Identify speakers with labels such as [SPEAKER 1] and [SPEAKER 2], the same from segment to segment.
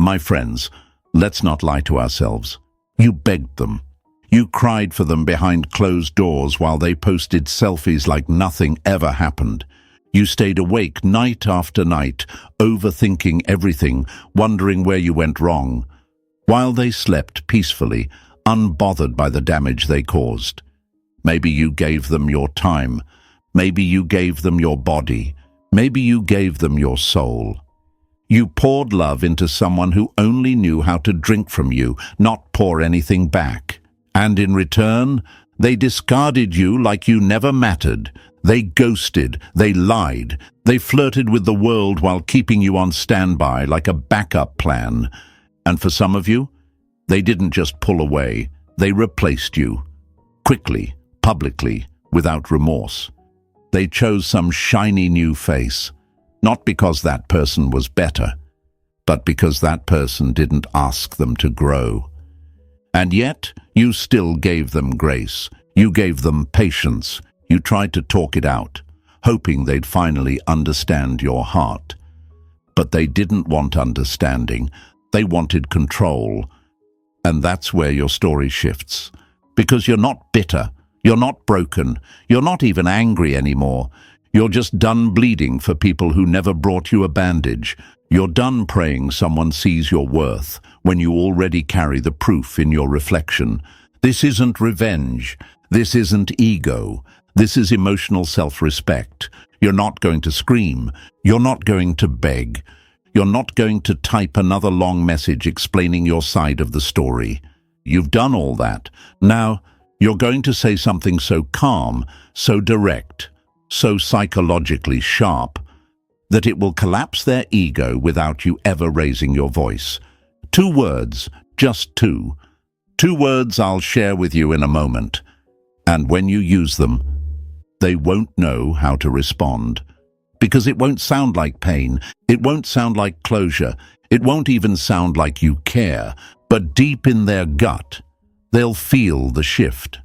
[SPEAKER 1] My friends, let's not lie to ourselves. You begged them. You cried for them behind closed doors while they posted selfies like nothing ever happened. You stayed awake night after night, overthinking everything, wondering where you went wrong, while they slept peacefully, unbothered by the damage they caused. Maybe you gave them your time. Maybe you gave them your body. Maybe you gave them your soul. You poured love into someone who only knew how to drink from you, not pour anything back. And in return, they discarded you like you never mattered. They ghosted, they lied, they flirted with the world while keeping you on standby like a backup plan. And for some of you, they didn't just pull away, they replaced you. Quickly, publicly, without remorse. They chose some shiny new face, not because that person was better, but because that person didn't ask them to grow. And yet, you still gave them grace. You gave them patience. You tried to talk it out, hoping they'd finally understand your heart. But they didn't want understanding. They wanted control. And that's where your story shifts. Because you're not bitter. You're not broken. You're not even angry anymore. You're just done bleeding for people who never brought you a bandage. You're done praying someone sees your worth when you already carry the proof in your reflection. This isn't revenge. This isn't ego. This is emotional self-respect. You're not going to scream. You're not going to beg. You're not going to type another long message explaining your side of the story. You've done all that. Now, you're going to say something so calm, so direct, so psychologically sharp, that it will collapse their ego without you ever raising your voice. 2 words, just 2. 2 words I'll share with you in a moment. And when you use them, they won't know how to respond. Because it won't sound like pain. It won't sound like closure. It won't even sound like you care. But deep in their gut, they'll feel the shift.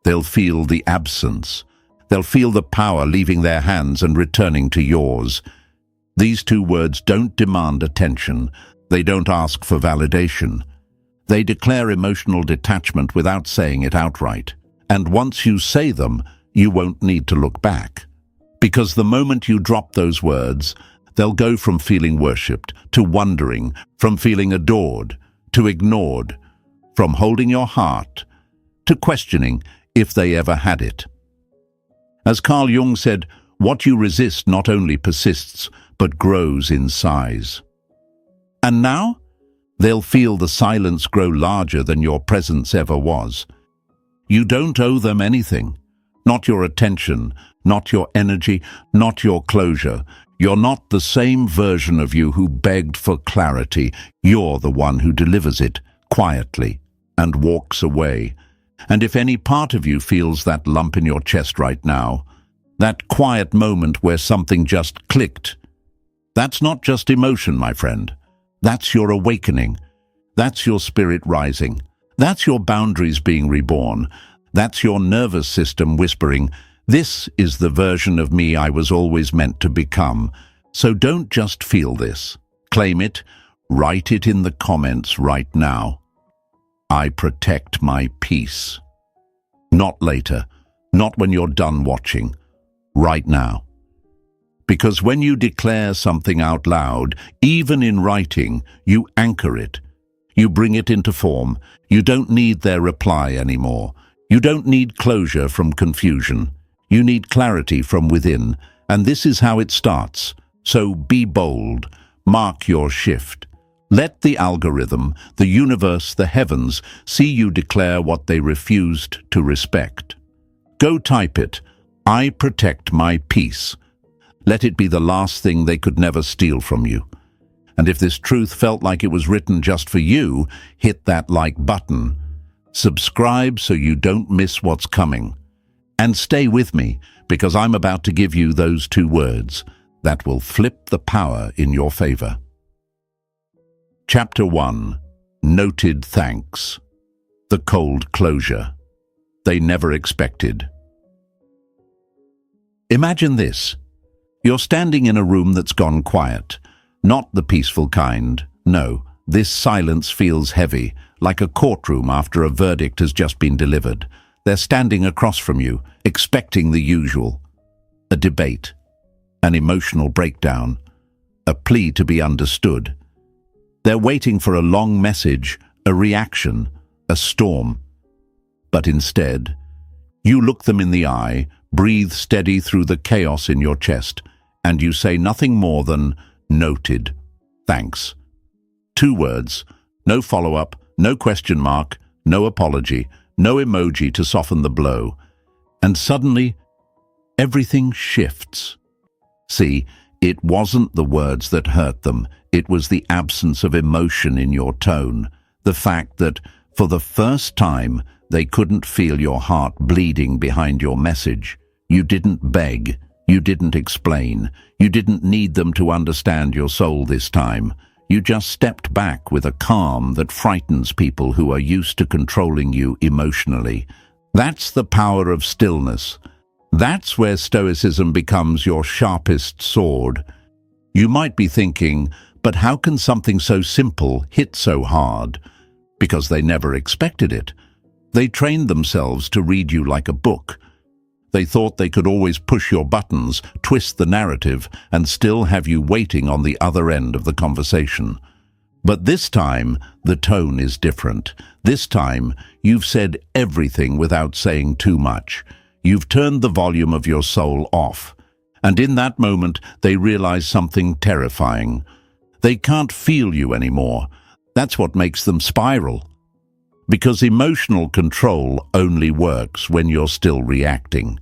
[SPEAKER 1] They'll feel the absence. They'll feel the power leaving their hands and returning to yours. These 2 words don't demand attention. They don't ask for validation. They declare emotional detachment without saying it outright. And once you say them, you won't need to look back. Because the moment you drop those words, they'll go from feeling worshipped to wondering, from feeling adored to ignored, from holding your heart to questioning if they ever had it. As Carl Jung said, what you resist not only persists, but grows in size. And now, they'll feel the silence grow larger than your presence ever was. You don't owe them anything. Not your attention, not your energy, not your closure. You're not the same version of you who begged for clarity. You're the one who delivers it quietly and walks away. And if any part of you feels that lump in your chest right now, that quiet moment where something just clicked, that's not just emotion, my friend. That's your awakening. That's your spirit rising. That's your boundaries being reborn. That's your nervous system whispering, this is the version of me I was always meant to become. So don't just feel this. Claim it. Write it in the comments right now. I protect my peace. Not later. Not when you're done watching. Right now. Because when you declare something out loud, even in writing, you anchor it. You bring it into form. You don't need their reply anymore. You don't need closure from confusion. You need clarity from within. And this is how it starts. So be bold. Mark your shift. Let the algorithm, the universe, the heavens, see you declare what they refused to respect. Go type it. I protect my peace. Let it be the last thing they could never steal from you. And if this truth felt like it was written just for you, hit that like button. Subscribe so you don't miss what's coming. And stay with me, because I'm about to give you those 2 words that will flip the power in your favor. Chapter 1. Noted thanks. The cold closure they never expected. Imagine this. You're standing in a room that's gone quiet. Not the peaceful kind, no, This silence feels heavy, like a courtroom after a verdict has just been delivered. They're standing across from you, expecting the usual. A debate, an emotional breakdown, a plea to be understood. They're waiting for a long message, a reaction, a storm. But instead, you look them in the eye, breathe steady through the chaos in your chest, and you say nothing more than, "Noted. Thanks." 2 words, no follow-up, no question mark, no apology, no emoji to soften the blow. And suddenly, everything shifts. See, it wasn't the words that hurt them, it was the absence of emotion in your tone, the fact that, for the first time, they couldn't feel your heart bleeding behind your message. You didn't beg, you didn't explain, you didn't need them to understand your soul this time. You just stepped back with a calm that frightens people who are used to controlling you emotionally. That's the power of stillness. That's where Stoicism becomes your sharpest sword. You might be thinking, but how can something so simple hit so hard? Because they never expected it. They trained themselves to read you like a book. They thought they could always push your buttons, twist the narrative, and still have you waiting on the other end of the conversation. But this time, the tone is different. This time, you've said everything without saying too much. You've turned the volume of your soul off. And in that moment, they realize something terrifying. They can't feel you anymore. That's what makes them spiral. Because emotional control only works when you're still reacting.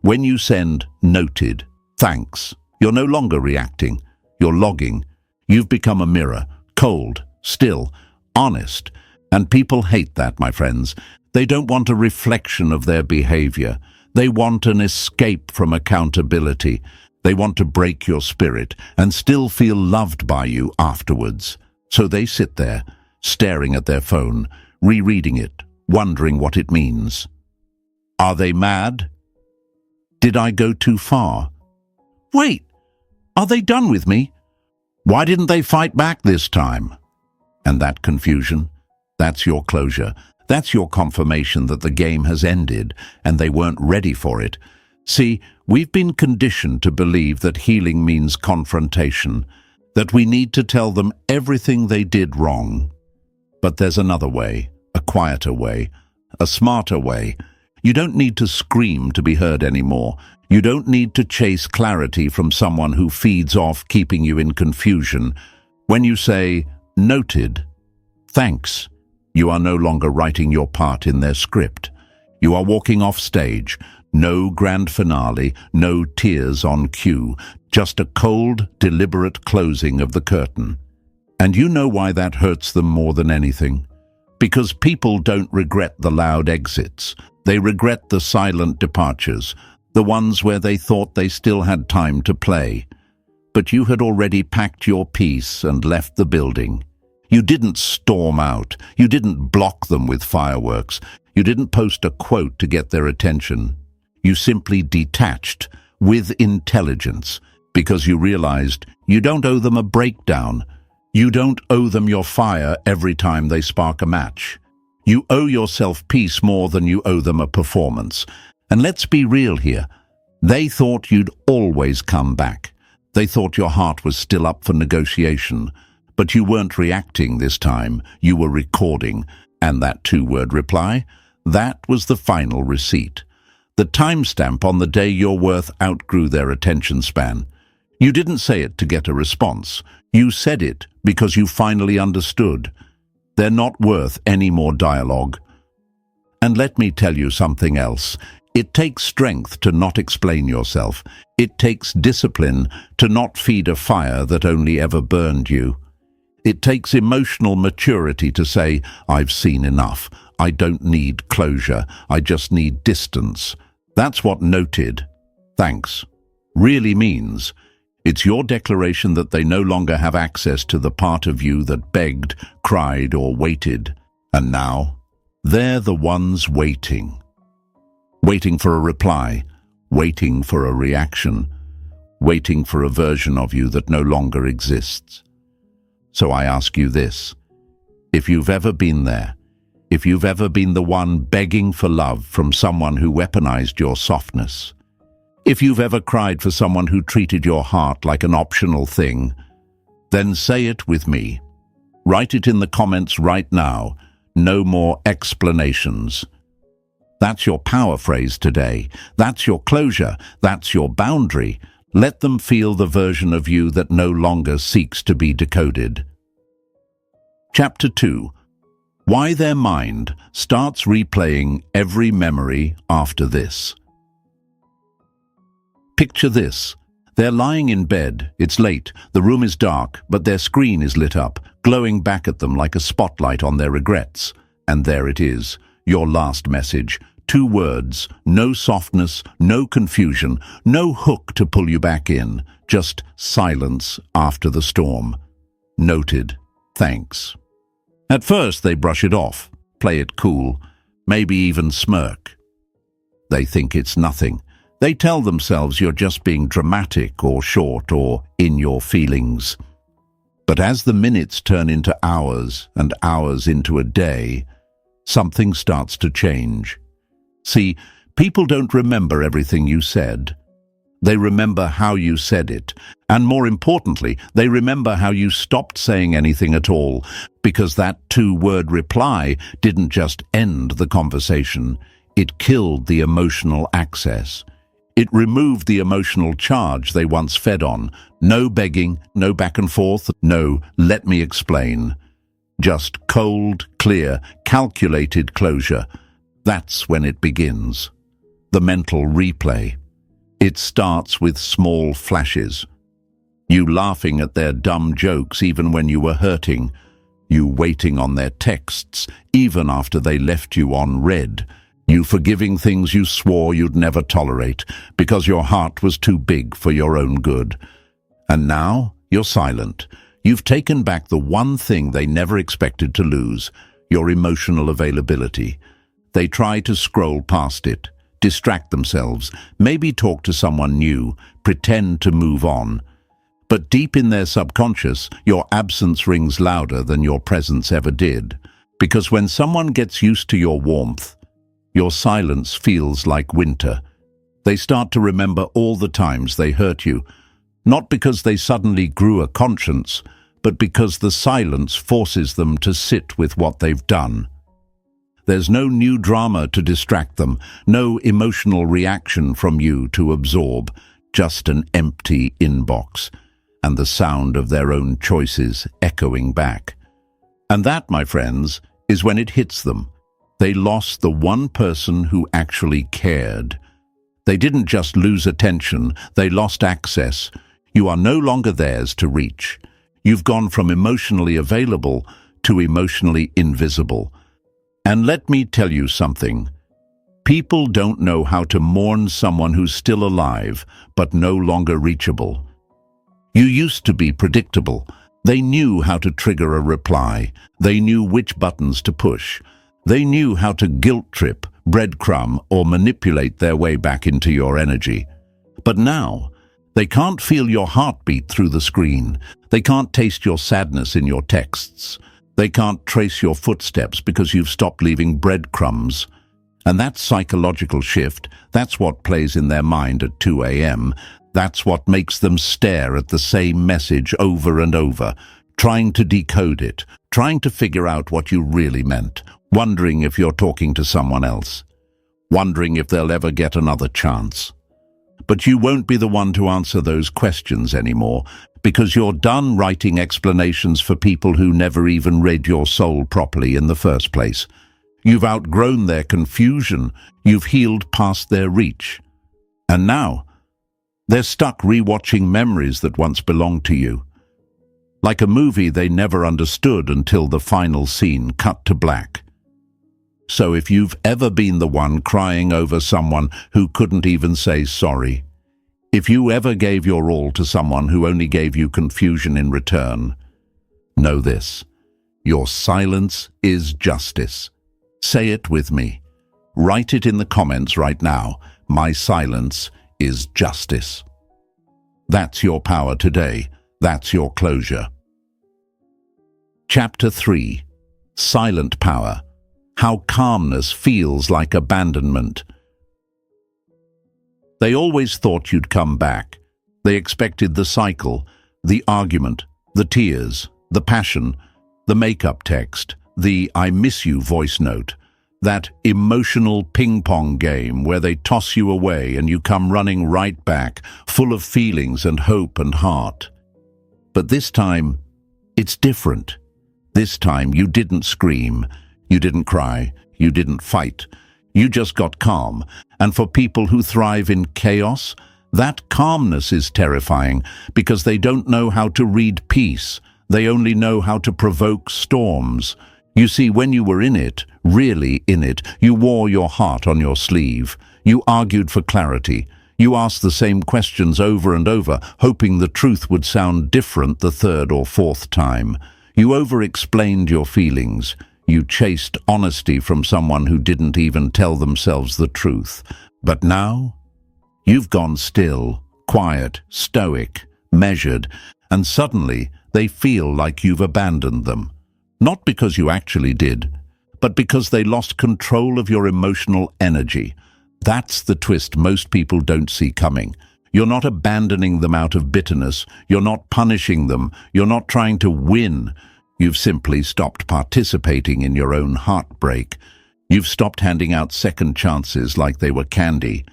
[SPEAKER 1] When you send "Noted, thanks," you're no longer reacting, you're logging. You've become a mirror, cold, still, honest. And people hate that, my friends. They don't want a reflection of their behavior. They want an escape from accountability. They want to break your spirit and still feel loved by you afterwards. So they sit there, staring at their phone, rereading it, wondering what it means. Are they mad? Did I go too far? Wait, are they done with me? Why didn't they fight back this time? And that confusion, that's your closure. That's your confirmation that the game has ended and they weren't ready for it. See, we've been conditioned to believe that healing means confrontation, that we need to tell them everything they did wrong. But there's another way, a quieter way, a smarter way. You don't need to scream to be heard anymore. You don't need to chase clarity from someone who feeds off keeping you in confusion. When you say, "Noted, thanks," you are no longer writing your part in their script. You are walking off stage. No grand finale, no tears on cue, just a cold, deliberate closing of the curtain. And you know why that hurts them more than anything? Because people don't regret the loud exits. They regret the silent departures, the ones where they thought they still had time to play. But you had already packed your piece and left the building. You didn't storm out. You didn't block them with fireworks. You didn't post a quote to get their attention. You simply detached with intelligence because you realized you don't owe them a breakdown. You don't owe them your fire every time they spark a match. You owe yourself peace more than you owe them a performance. And let's be real here. They thought you'd always come back. They thought your heart was still up for negotiation. But you weren't reacting this time. You were recording. And that 2-word reply, that was the final receipt. The timestamp on the day your worth outgrew their attention span. You didn't say it to get a response. You said it because you finally understood. They're not worth any more dialogue. And let me tell you something else. It takes strength to not explain yourself. It takes discipline to not feed a fire that only ever burned you. It takes emotional maturity to say, "I've seen enough. I don't need closure. I just need distance." That's what "noted, thanks" really means. It's your declaration that they no longer have access to the part of you that begged, cried, or waited. And now, they're the ones waiting. Waiting for a reply, waiting for a reaction, waiting for a version of you that no longer exists. So I ask you this. If you've ever been there, if you've ever been the one begging for love from someone who weaponized your softness, if you've ever cried for someone who treated your heart like an optional thing, then say it with me. Write it in the comments right now. No more explanations. That's your power phrase today. That's your closure. That's your boundary. Let them feel the version of you that no longer seeks to be decoded. Chapter 2. Why their mind starts replaying every memory after this. Picture this. They're lying in bed, it's late, the room is dark, but their screen is lit up, glowing back at them like a spotlight on their regrets. And there it is, your last message. 2 words, no softness, no confusion, no hook to pull you back in, just silence after the storm. Noted. Thanks. At first they brush it off, play it cool, maybe even smirk. They think it's nothing. They tell themselves you're just being dramatic or short or in your feelings. But as the minutes turn into hours and hours into a day, something starts to change. See, people don't remember everything you said. They remember how you said it. And more importantly, they remember how you stopped saying anything at all, because that 2-word reply didn't just end the conversation. It killed the emotional access. It removed the emotional charge they once fed on. No begging, no back and forth, no let me explain. Just cold, clear, calculated closure. That's when it begins. The mental replay. It starts with small flashes. You laughing at their dumb jokes even when you were hurting. You waiting on their texts even after they left you on read. You forgiving things you swore you'd never tolerate because your heart was too big for your own good. And now you're silent. You've taken back the one thing they never expected to lose, your emotional availability. They try to scroll past it, distract themselves, maybe talk to someone new, pretend to move on. But deep in their subconscious, your absence rings louder than your presence ever did. Because when someone gets used to your warmth, your silence feels like winter. They start to remember all the times they hurt you, not because they suddenly grew a conscience, but because the silence forces them to sit with what they've done. There's no new drama to distract them, no emotional reaction from you to absorb, just an empty inbox, and the sound of their own choices echoing back. And that, my friends, is when it hits them. They lost the one person who actually cared. They didn't just lose attention, they lost access. You are no longer theirs to reach. You've gone from emotionally available to emotionally invisible. And let me tell you something. People don't know how to mourn someone who's still alive, but no longer reachable. You used to be predictable. They knew how to trigger a reply. They knew which buttons to push. They knew how to guilt trip, breadcrumb, or manipulate their way back into your energy. But now, they can't feel your heartbeat through the screen. They can't taste your sadness in your texts. They can't trace your footsteps because you've stopped leaving breadcrumbs. And that psychological shift, that's what plays in their mind at 2 a.m. That's what makes them stare at the same message over and over, trying to decode it, trying to figure out what you really meant, wondering if you're talking to someone else, wondering if they'll ever get another chance. But you won't be the one to answer those questions anymore, because you're done writing explanations for people who never even read your soul properly in the first place. You've outgrown their confusion, you've healed past their reach. And now, they're stuck rewatching memories that once belonged to you. Like a movie they never understood until the final scene cut to black. So if you've ever been the one crying over someone who couldn't even say sorry, if you ever gave your all to someone who only gave you confusion in return, know this: your silence is justice. Say it with me. Write it in the comments right now. My silence is justice. That's your power today. That's your closure. Chapter 3. silent power, how calmness feels like abandonment. They always thought you'd come back. They expected the cycle, the argument, the tears, the passion, the make-up text, the "I miss you" voice note, that emotional ping-pong game where they toss you away and you come running right back, full of feelings and hope and heart. But this time, it's different. This time you didn't scream, you didn't cry, you didn't fight. You just got calm. And for people who thrive in chaos, that calmness is terrifying because they don't know how to read peace. They only know how to provoke storms. You see, when you were in it, really in it, you wore your heart on your sleeve. You argued for clarity. You asked the same questions over and over, hoping the truth would sound different the third or fourth time. You over-explained your feelings. You chased honesty from someone who didn't even tell themselves the truth. But now, you've gone still, quiet, stoic, measured, and suddenly they feel like you've abandoned them. Not because you actually did, but because they lost control of your emotional energy. That's the twist most people don't see coming. You're not abandoning them out of bitterness. You're not punishing them. You're not trying to win. You've simply stopped participating in your own heartbreak. You've stopped handing out second chances like they were candy.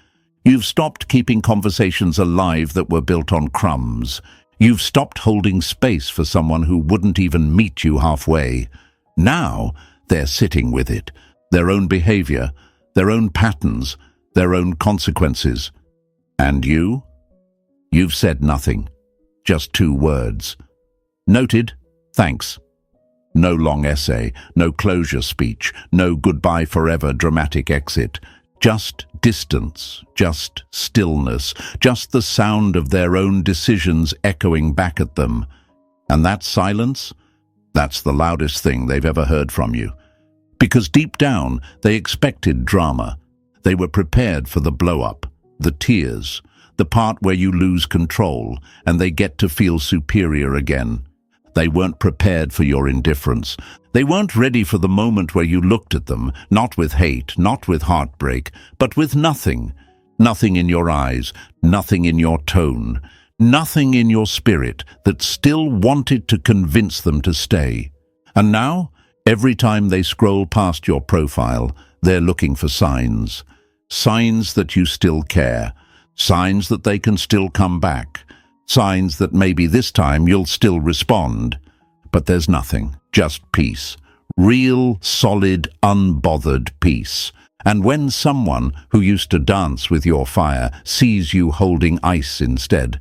[SPEAKER 1] You've stopped keeping conversations alive that were built on crumbs. You've stopped holding space for someone who wouldn't even meet you halfway. Now, they're sitting with it. Their own behavior, their own patterns, their own consequences. And you? You've said nothing. Just 2 words. Noted, thanks. No long essay, no closure speech, no goodbye forever dramatic exit. Just distance, just stillness, just the sound of their own decisions echoing back at them. And that silence? That's the loudest thing they've ever heard from you. Because deep down, they expected drama. They were prepared for the blow-up, the tears, the part where you lose control and they get to feel superior again. They weren't prepared for your indifference. They weren't ready for the moment where you looked at them, not with hate, not with heartbreak, but with nothing. Nothing in your eyes, nothing in your tone, nothing in your spirit that still wanted to convince them to stay. And now, every time they scroll past your profile, they're looking for signs. Signs that you still care. Signs that they can still come back. Signs that maybe this time you'll still respond. But there's nothing, just peace. Real, solid, unbothered peace. And when someone who used to dance with your fire sees you holding ice instead,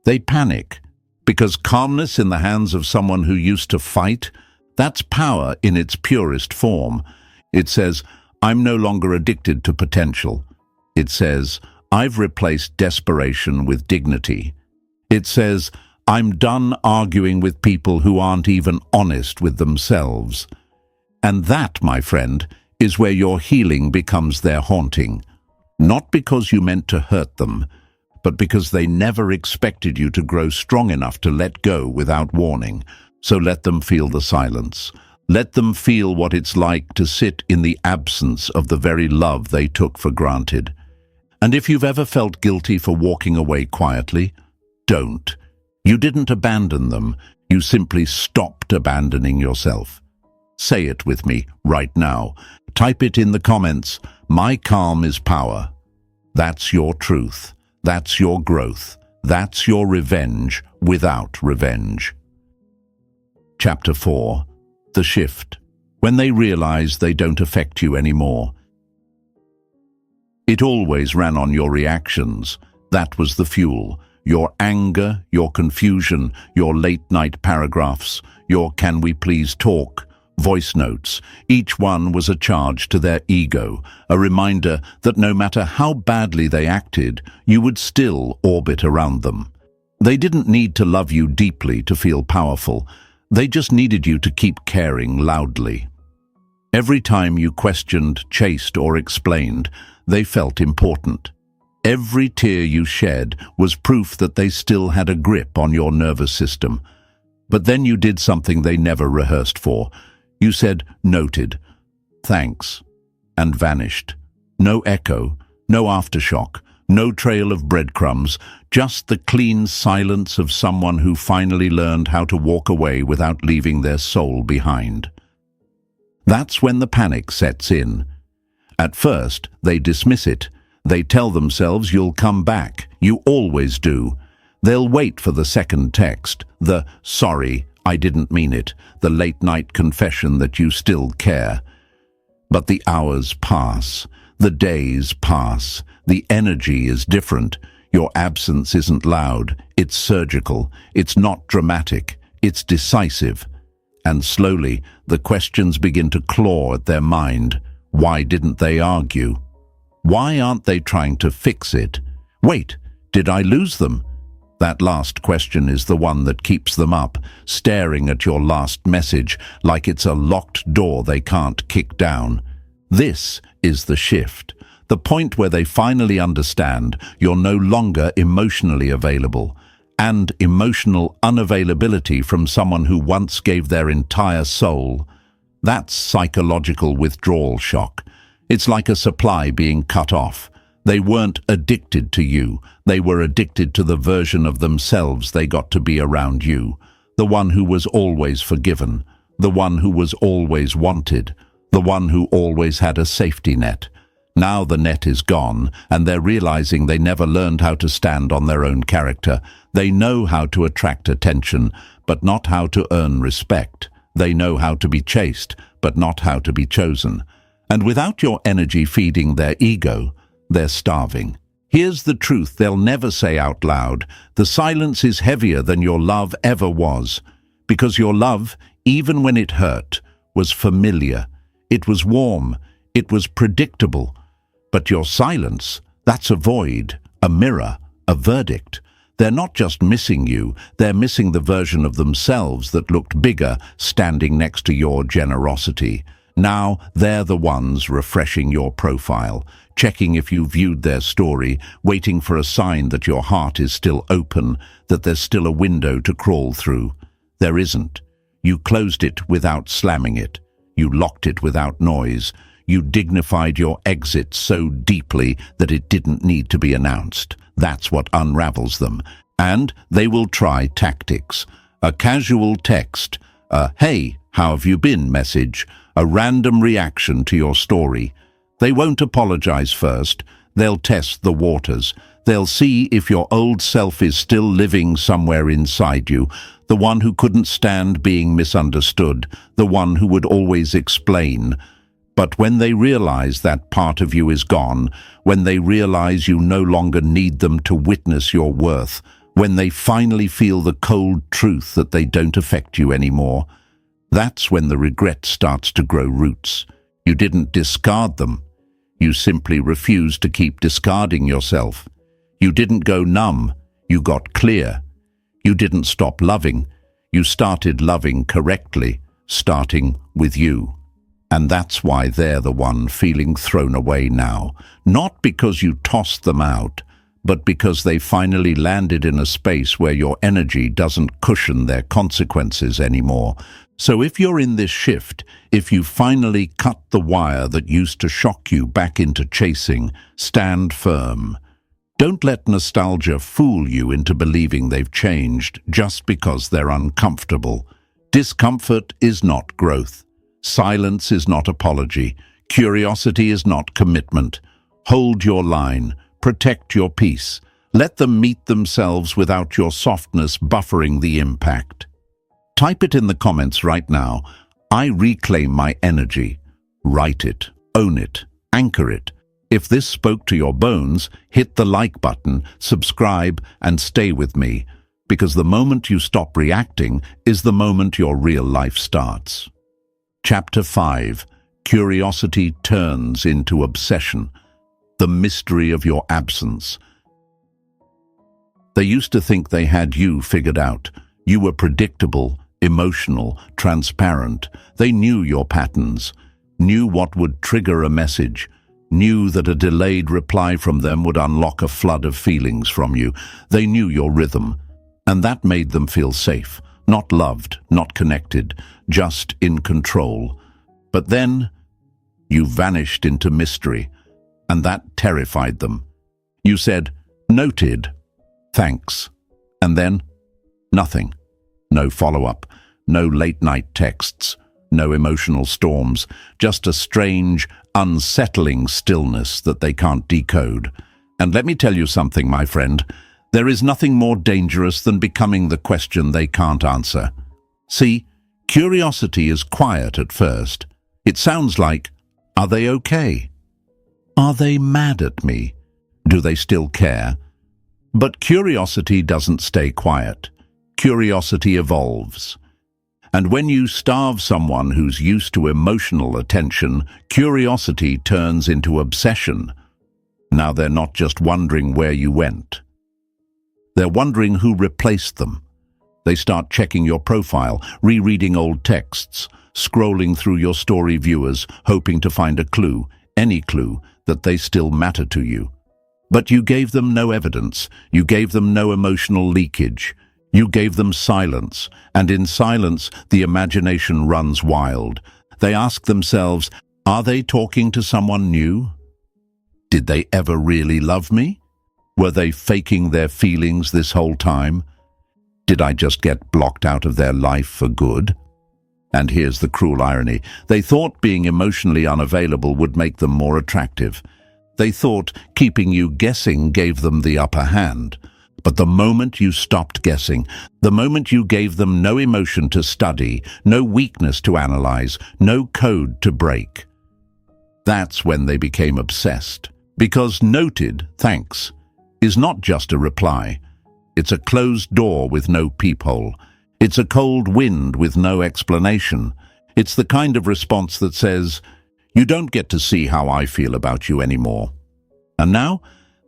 [SPEAKER 1] they panic. Because calmness in the hands of someone who used to fight, that's power in its purest form. It says, I'm no longer addicted to potential. It says, I've replaced desperation with dignity. It says, I'm done arguing with people who aren't even honest with themselves. And that, my friend, is where your healing becomes their haunting. Not because you meant to hurt them, but because they never expected you to grow strong enough to let go without warning. So let them feel the silence. Let them feel what it's like to sit in the absence of the very love they took for granted. And if you've ever felt guilty for walking away quietly, don't. You didn't abandon them. You simply stopped abandoning yourself. Say it with me right now. Type it in the comments. My calm is power. That's your truth. That's your growth. That's your revenge without revenge. Chapter 4. The Shift. When they realize they don't affect you anymore. It always ran on your reactions. That was the fuel. Your anger, your confusion, your late-night paragraphs, your "can we please talk" voice notes. Each one was a charge to their ego, a reminder that no matter how badly they acted, you would still orbit around them. They didn't need to love you deeply to feel powerful. They just needed you to keep caring loudly. Every time you questioned, chased, or explained, they felt important. Every tear you shed was proof that they still had a grip on your nervous system. But then you did something they never rehearsed for. You said, "Noted, thanks," and vanished. No echo, no aftershock, no trail of breadcrumbs, just the clean silence of someone who finally learned how to walk away without leaving their soul behind. That's when the panic sets in. At first, they dismiss it. They tell themselves you'll come back. You always do. They'll wait for the second text, the "sorry, I didn't mean it," the late-night confession that you still care. But the hours pass. The days pass. The energy is different. Your absence isn't loud. It's surgical. It's not dramatic. It's decisive. And slowly, the questions begin to claw at their mind. Why didn't they argue? Why aren't they trying to fix it? Wait, did I lose them? That last question is the one that keeps them up, staring at your last message like it's a locked door they can't kick down. This is the shift, the point where they finally understand you're no longer emotionally available, and emotional unavailability from someone who once gave their entire soul. That's psychological withdrawal shock. It's like a supply being cut off. They weren't addicted to you. They were addicted to the version of themselves they got to be around you. The one who was always forgiven. The one who was always wanted. The one who always had a safety net. Now the net is gone, and they're realizing they never learned how to stand on their own character. They know how to attract attention, but not how to earn respect. They know how to be chased, but not how to be chosen. And without your energy feeding their ego, they're starving. Here's the truth they'll never say out loud. The silence is heavier than your love ever was. Because your love, even when it hurt, was familiar. It was warm. It was predictable. But your silence, that's a void, a mirror, a verdict. They're not just missing you, they're missing the version of themselves that looked bigger standing next to your generosity. Now they're the ones refreshing your profile, checking if you viewed their story, waiting for a sign that your heart is still open, that there's still a window to crawl through. There isn't. You closed it without slamming it. You locked it without noise. You dignified your exit so deeply that it didn't need to be announced. That's what unravels them. And they will try tactics. A casual text, a "Hey, how have you been?" message, a random reaction to your story. They won't apologize first. They'll test the waters. They'll see if your old self is still living somewhere inside you, the one who couldn't stand being misunderstood, the one who would always explain. But when they realize that part of you is gone, when they realize you no longer need them to witness your worth, when they finally feel the cold truth that they don't affect you anymore, that's when the regret starts to grow roots. You didn't discard them. You simply refused to keep discarding yourself. You didn't go numb. You got clear. You didn't stop loving. You started loving correctly, starting with you. And that's why they're the one feeling thrown away now. Not because you tossed them out, but because they finally landed in a space where your energy doesn't cushion their consequences anymore. So if you're in this shift, if you finally cut the wire that used to shock you back into chasing, stand firm. Don't let nostalgia fool you into believing they've changed just because they're uncomfortable. Discomfort is not growth. Silence is not apology. Curiosity is not commitment. Hold your line. Protect your peace. Let them meet themselves without your softness buffering the impact. Type it in the comments right now. I reclaim my energy. Write it. Own it. Anchor it. If this spoke to your bones, hit the like button, subscribe, and stay with me, because the moment you stop reacting is the moment your real life starts. Chapter 5. Curiosity turns into obsession. The mystery of your absence. They used to think they had you figured out. You were predictable, emotional, transparent. They knew your patterns, knew what would trigger a message, knew that a delayed reply from them would unlock a flood of feelings from you. They knew your rhythm, and that made them feel safe. not loved, not connected, just in control. But then you vanished into mystery, and that terrified them. You said, "Noted, thanks," and then nothing. No follow-up, no late-night texts, no emotional storms, just a strange, unsettling stillness that they can't decode. And let me tell you something, my friend. There is nothing more dangerous than becoming the question they can't answer. See, curiosity is quiet at first. It sounds like, are they okay? Are they mad at me? Do they still care? But curiosity doesn't stay quiet. Curiosity evolves. And when you starve someone who's used to emotional attention, curiosity turns into obsession. Now they're not just wondering where you went. They're wondering who replaced them. They start checking your profile, rereading old texts, scrolling through your story viewers, hoping to find a clue, any clue, that they still matter to you. But you gave them no evidence. You gave them no emotional leakage. You gave them silence, and in silence, the imagination runs wild. They ask themselves, are they talking to someone new? Did they ever really love me? Were they faking their feelings this whole time? Did I just get blocked out of their life for good? And here's the cruel irony. They thought being emotionally unavailable would make them more attractive. They thought keeping you guessing gave them the upper hand. But the moment you stopped guessing, the moment you gave them no emotion to study, no weakness to analyze, no code to break, that's when they became obsessed. Because noted, thanks, is not just a reply. It's a closed door with no peephole. It's a cold wind with no explanation. It's the kind of response that says, you don't get to see how I feel about you anymore. And now,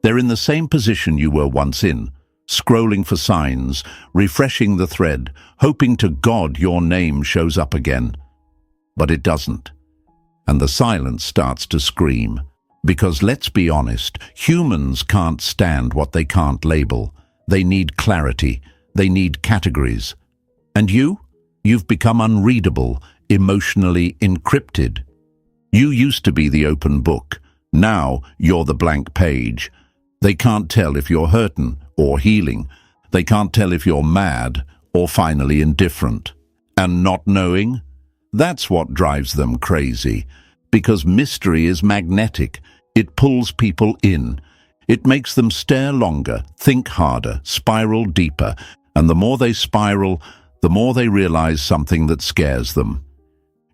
[SPEAKER 1] they're in the same position you were once in, scrolling for signs, refreshing the thread, hoping to God your name shows up again. But it doesn't. And the silence starts to scream. Because let's be honest, humans can't stand what they can't label. They need clarity. They need categories. And you've become unreadable, emotionally encrypted. You used to be the open book. Now you're the blank page. They can't tell if you're hurting or healing. They can't tell if you're mad or finally indifferent. And not knowing? That's what drives them crazy. Because mystery is magnetic. It pulls people in. It makes them stare longer, think harder, spiral deeper. And the more they spiral, the more they realize something that scares them.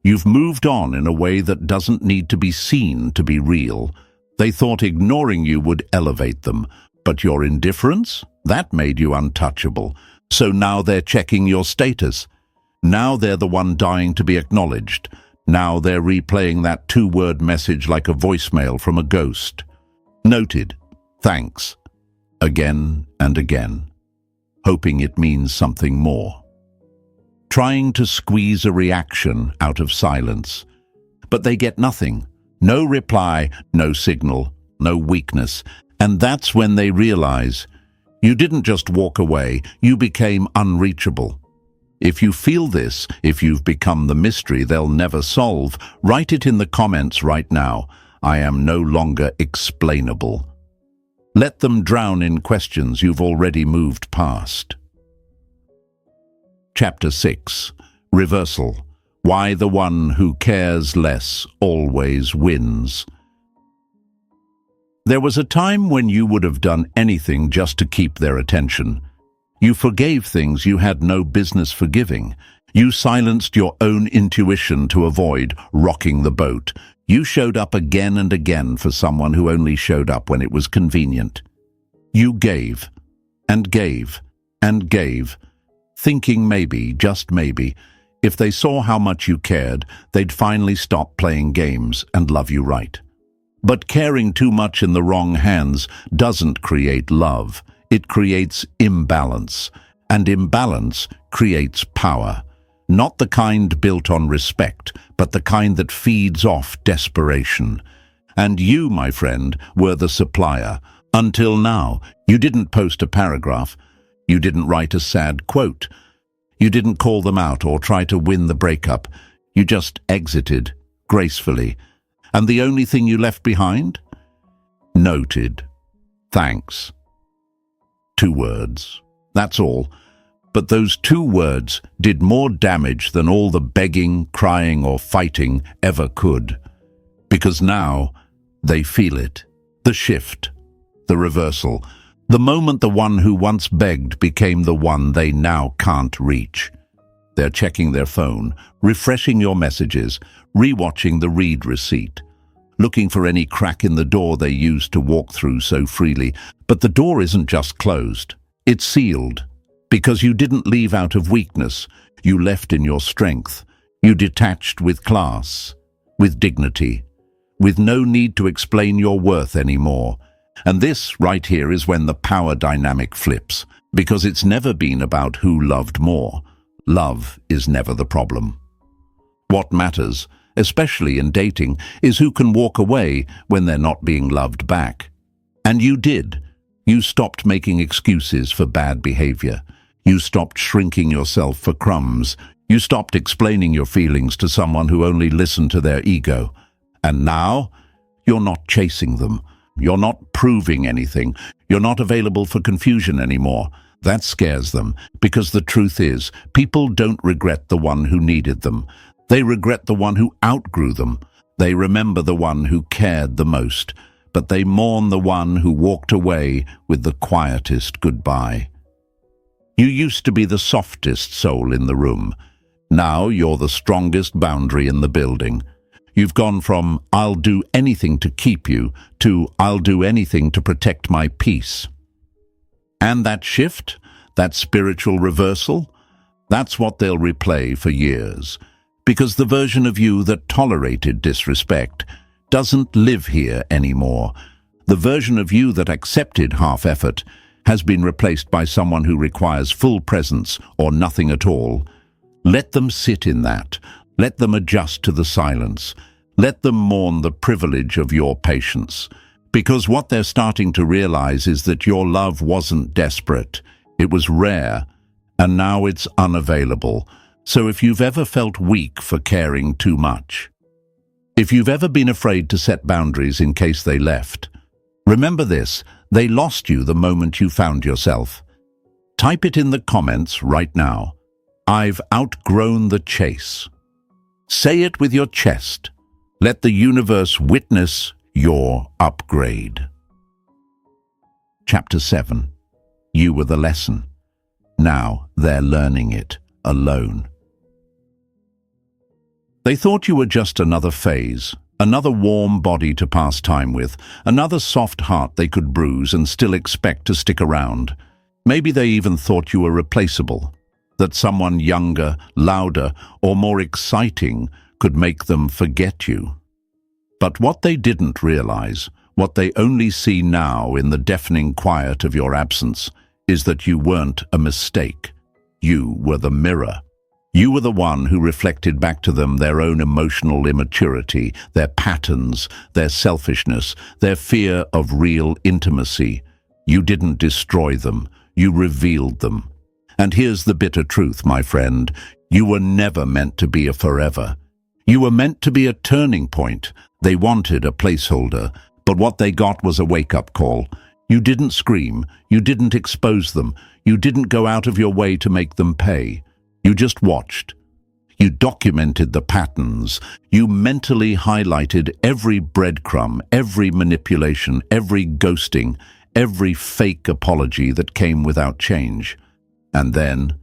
[SPEAKER 1] You've moved on in a way that doesn't need to be seen to be real. They thought ignoring you would elevate them. But your indifference? That made you untouchable. So now they're checking your status. Now they're the one dying to be acknowledged. Now they're replaying that two-word message like a voicemail from a ghost. Noted, thanks, again and again, hoping it means something more. Trying to squeeze a reaction out of silence. But they get nothing. No reply, no signal, no weakness. And that's when they realize you didn't just walk away, you became unreachable. If you feel this, if you've become the mystery they'll never solve, write it in the comments right now. I am no longer explainable. Let them drown in questions you've already moved past. Chapter 6. Reversal. Why the one who cares less always wins. There was a time when you would have done anything just to keep their attention. You forgave things you had no business forgiving. You silenced your own intuition to avoid rocking the boat. You showed up again and again for someone who only showed up when it was convenient. You gave, and gave, and gave, thinking maybe, just maybe, if they saw how much you cared, they'd finally stop playing games and love you right. But caring too much in the wrong hands doesn't create love. It creates imbalance, and imbalance creates power. Not the kind built on respect, but the kind that feeds off desperation. And you, my friend, were the supplier. Until now, you didn't post a paragraph. You didn't write a sad quote. You didn't call them out or try to win the breakup. You just exited, gracefully. And the only thing you left behind? Noted. Thanks. 2 words. That's all. But those 2 words did more damage than all the begging, crying, or fighting ever could. Because now they feel it. The shift. The reversal. The moment the one who once begged became the one they now can't reach. They're checking their phone, refreshing your messages, rewatching the read receipt, looking for any crack in the door they used to walk through so freely. But the door isn't just closed. It's sealed. Because you didn't leave out of weakness. You left in your strength. You detached with class, with dignity, with no need to explain your worth anymore. And this, right here, is when the power dynamic flips, because it's never been about who loved more. Love is never the problem. What matters, especially in dating, is who can walk away when they're not being loved back. And you did. You stopped making excuses for bad behavior. You stopped shrinking yourself for crumbs. You stopped explaining your feelings to someone who only listened to their ego. And now, you're not chasing them. You're not proving anything. You're not available for confusion anymore. That scares them, because the truth is, people don't regret the one who needed them. They regret the one who outgrew them. They remember the one who cared the most, but they mourn the one who walked away with the quietest goodbye. You used to be the softest soul in the room. Now you're the strongest boundary in the building. You've gone from, "I'll do anything to keep you," to, "I'll do anything to protect my peace." And that shift, that spiritual reversal, that's what they'll replay for years. Because the version of you that tolerated disrespect doesn't live here anymore. The version of you that accepted half-effort has been replaced by someone who requires full presence or nothing at all. Let them sit in that. Let them adjust to the silence. Let them mourn the privilege of your patience. Because what they're starting to realize is that your love wasn't desperate. It was rare, and now it's unavailable. So if you've ever felt weak for caring too much, if you've ever been afraid to set boundaries in case they left, remember this: they lost you the moment you found yourself. Type it in the comments right now. I've outgrown the chase. Say it with your chest. Let the universe witness your upgrade. Chapter 7. You were the lesson. Now they're learning it alone. They thought you were just another phase, another warm body to pass time with, another soft heart they could bruise and still expect to stick around. Maybe they even thought you were replaceable, that someone younger, louder, or more exciting could make them forget you. But what they didn't realize, what they only see now in the deafening quiet of your absence, is that you weren't a mistake. You were the mirror. You were the one who reflected back to them their own emotional immaturity, their patterns, their selfishness, their fear of real intimacy. You didn't destroy them. You revealed them. And here's the bitter truth, my friend. You were never meant to be a forever. You were meant to be a turning point. They wanted a placeholder, but what they got was a wake-up call. You didn't scream. You didn't expose them. You didn't go out of your way to make them pay. You just watched. You documented the patterns. You mentally highlighted every breadcrumb, every manipulation, every ghosting, every fake apology that came without change. And then,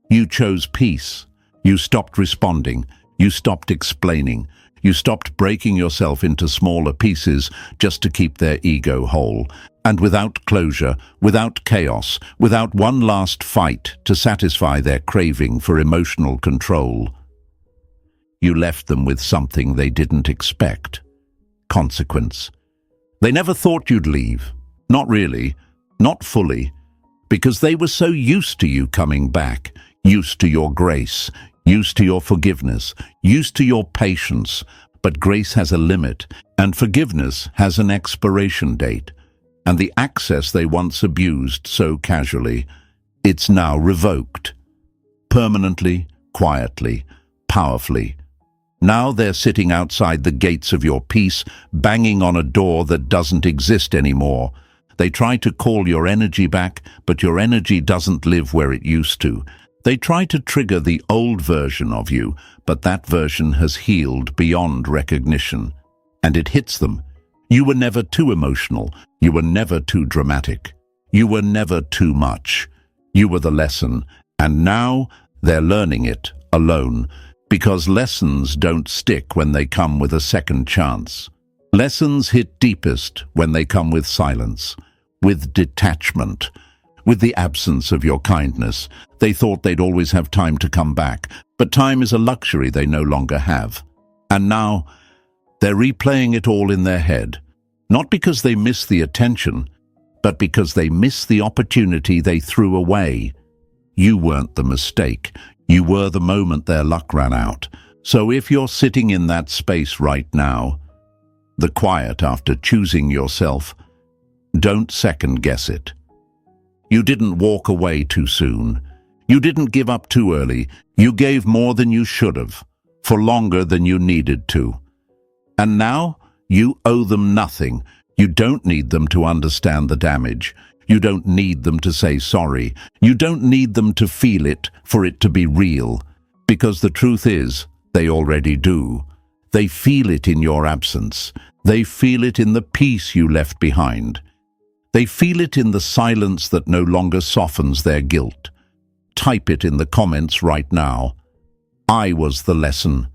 [SPEAKER 1] you chose peace. You stopped responding. You stopped explaining. You stopped breaking yourself into smaller pieces just to keep their ego whole. And without closure, without chaos, without one last fight to satisfy their craving for emotional control, you left them with something they didn't expect: consequence. They never thought you'd leave. Not really. Not fully. Because they were so used to you coming back, used to your grace, used to your forgiveness, used to your patience. But grace has a limit, and forgiveness has an expiration date. And the access they once abused so casually, it's now revoked. permanently, quietly, powerfully. Now they're sitting outside the gates of your peace, banging on a door that doesn't exist anymore. They try to call your energy back, but your energy doesn't live where it used to. They try to trigger the old version of you, but that version has healed beyond recognition. And it hits them. You were never too emotional. You were never too dramatic. You were never too much. You were the lesson, and now they're learning it alone, because lessons don't stick when they come with a second chance. Lessons hit deepest when they come with silence, with detachment, with the absence of your kindness. They thought they'd always have time to come back, but time is a luxury they no longer have. And now, they're replaying it all in their head, not because they miss the attention, but because they miss the opportunity they threw away. You weren't the mistake. You were the moment their luck ran out. So if you're sitting in that space right now, the quiet after choosing yourself, don't second-guess it. You didn't walk away too soon. You didn't give up too early. You gave more than you should have, for longer than you needed to. And now, you owe them nothing. You don't need them to understand the damage. You don't need them to say sorry. You don't need them to feel it for it to be real. Because the truth is, they already do. They feel it in your absence. They feel it in the peace you left behind. They feel it in the silence that no longer softens their guilt. Type it in the comments right now. I was the lesson.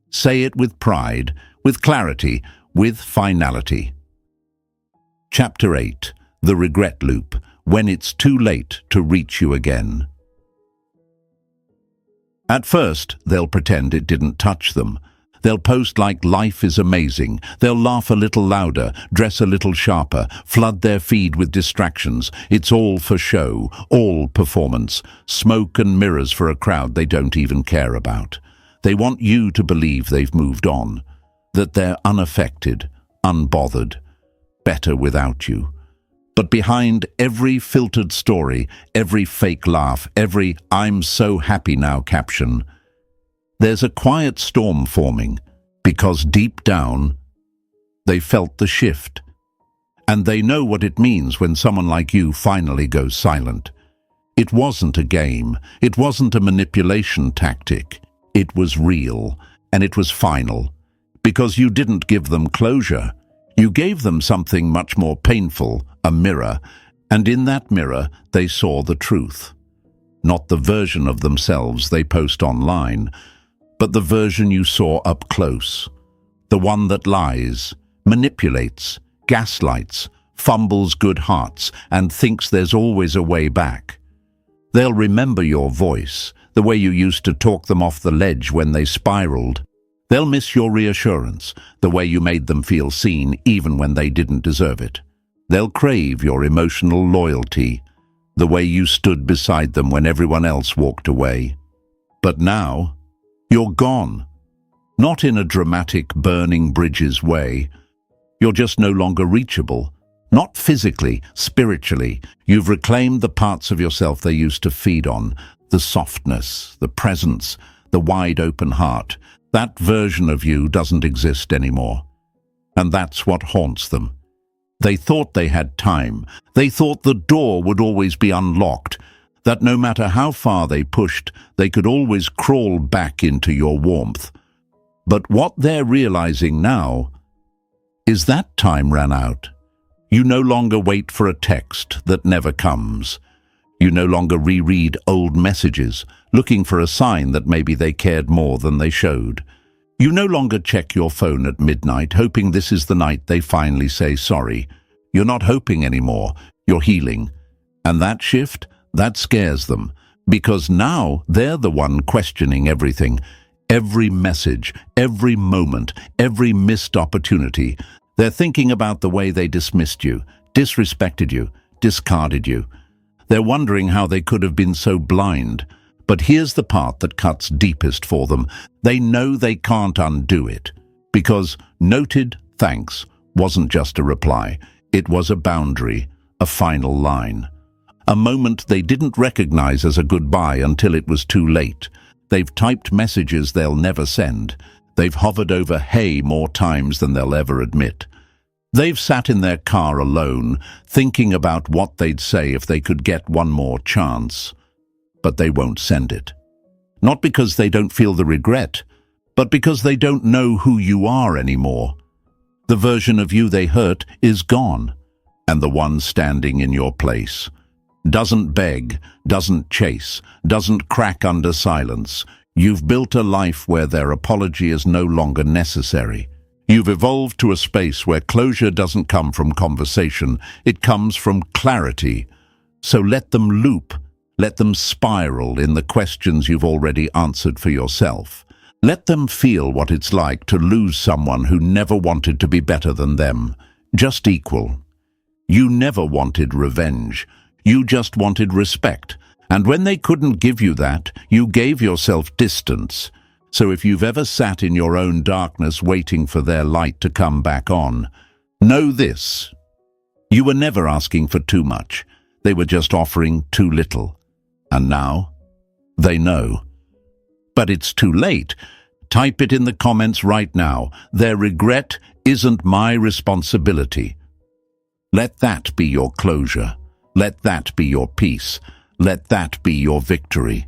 [SPEAKER 1] Say it with pride, with clarity, with finality. Chapter 8. The Regret Loop, when it's too late to reach you again. At first, they'll pretend it didn't touch them. They'll post like life is amazing. They'll laugh a little louder, dress a little sharper, flood their feed with distractions. It's all for show, all performance, smoke and mirrors for a crowd they don't even care about. They want you to believe they've moved on, that they're unaffected, unbothered, better without you. But behind every filtered story, every fake laugh, every "I'm so happy now" caption, there's a quiet storm forming, because deep down, they felt the shift. And they know what it means when someone like you finally goes silent. It wasn't a game. It wasn't a manipulation tactic. It was real, and it was final. Because you didn't give them closure. You gave them something much more painful, a mirror, and in that mirror they saw the truth. Not the version of themselves they post online, but the version you saw up close. The one that lies, manipulates, gaslights, fumbles good hearts, and thinks there's always a way back. They'll remember your voice, the way you used to talk them off the ledge when they spiraled. They'll miss your reassurance, the way you made them feel seen even when they didn't deserve it. They'll crave your emotional loyalty, the way you stood beside them when everyone else walked away. But now, you're gone. Not in a dramatic burning bridges way. You're just no longer reachable. Not physically, spiritually. You've reclaimed the parts of yourself they used to feed on, the softness, the presence, the wide open heart. That version of you doesn't exist anymore. And that's what haunts them. They thought they had time. They thought the door would always be unlocked, that no matter how far they pushed, they could always crawl back into your warmth. But what they're realizing now is that time ran out. You no longer wait for a text that never comes. You no longer reread old messages, looking for a sign that maybe they cared more than they showed. You no longer check your phone at midnight, hoping this is the night they finally say sorry. You're not hoping anymore, you're healing. And that shift, that scares them, because now they're the one questioning everything. Every message, every moment, every missed opportunity. They're thinking about the way they dismissed you, disrespected you, discarded you. They're wondering how they could have been so blind. But here's the part that cuts deepest for them. They know they can't undo it. Because noted thanks wasn't just a reply. It was a boundary, a final line. A moment they didn't recognize as a goodbye until it was too late. They've typed messages they'll never send. They've hovered over hey more times than they'll ever admit. They've sat in their car alone, thinking about what they'd say if they could get one more chance. But they won't send it. Not because they don't feel the regret, but because they don't know who you are anymore. The version of you they hurt is gone, and the one standing in your place doesn't beg, doesn't chase, doesn't crack under silence. You've built a life where their apology is no longer necessary. You've evolved to a space where closure doesn't come from conversation, it comes from clarity. So let them loop, let them spiral in the questions you've already answered for yourself. Let them feel what it's like to lose someone who never wanted to be better than them, just equal. You never wanted revenge, you just wanted respect. And when they couldn't give you that, you gave yourself distance. So if you've ever sat in your own darkness waiting for their light to come back on, know this. You were never asking for too much. They were just offering too little. And now, they know. But it's too late. Type it in the comments right now. Their regret isn't my responsibility. Let that be your closure. Let that be your peace. Let that be your victory.